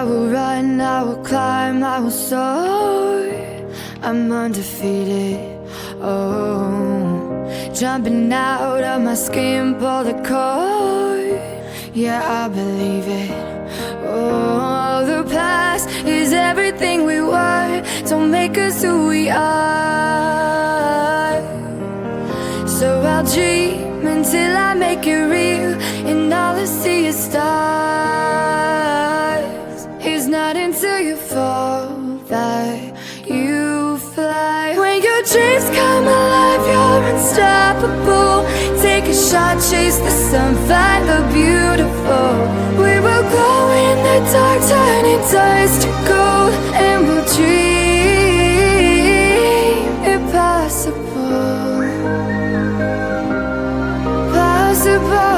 will run, I will climb, I will soar. I'm undefeated, oh. Jumping out of my skin, pull the cord. Yeah, I believe it. Oh, the past is everything we were. Don't make us who we are. So I'll dream until I make it real, and all I see is stars. It's not until you fall that you fly. When your dreams come alive, you're unstoppable. Take a shot, chase the sun, find the beautiful. We will glow in the dark, turning dust to gold, and we'll dream impossible. Possible.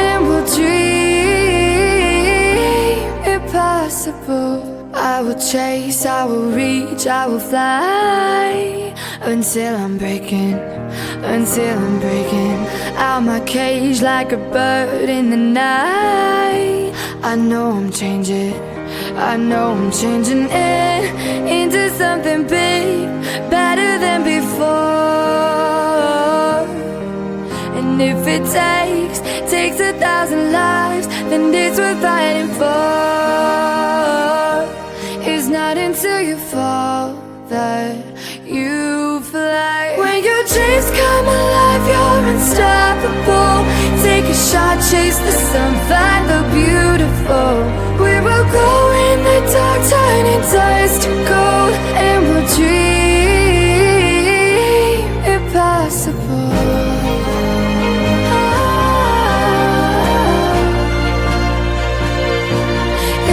And we'll dream impossible. I will chase, I will reach, I will fly until I'm breaking out my cage like a bird in the night. I know I'm changing into something big, better than before. And if it takes 1,000 lives, then it's worth fighting for. It's not until you fall that you fly. When your dreams come alive, you're unstoppable. Take a shot, chase the sun, find the beautiful. We will go in the dark, turning dust to gold, and we'll dream impossible.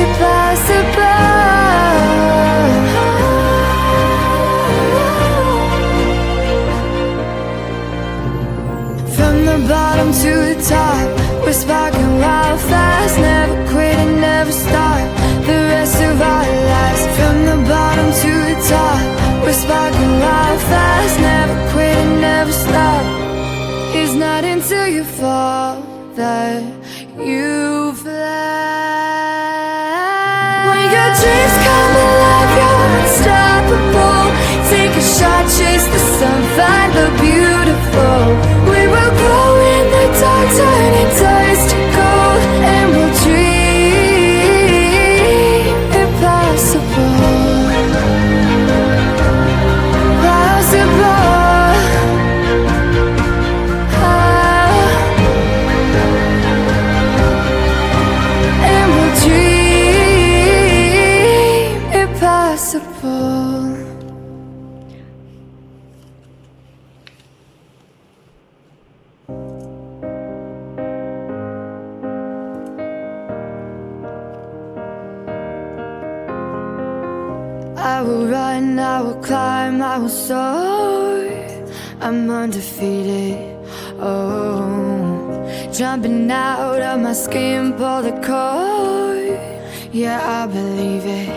Impossible. From the bottom to the top, we're sparking wild fast. Never quit and never stop the rest of our lives. From the bottom to the top, we're sparking wild fast. Never quit and never stop. It's not until you fall that you fly. When your dreams come alive, you're unstoppable. Take a shot, chase the sun, find the beautiful. We will glow in the dark, turning dust to gold, and we'll dream impossible. Possible. And we'll dream impossible. I will run, I will climb, I will soar. I'm undefeated, oh. Jumping out of my skin, pull the cord. Yeah, I believe it.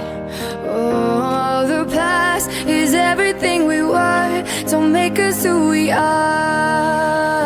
Oh, the past is everything we were. Don't make us who we are.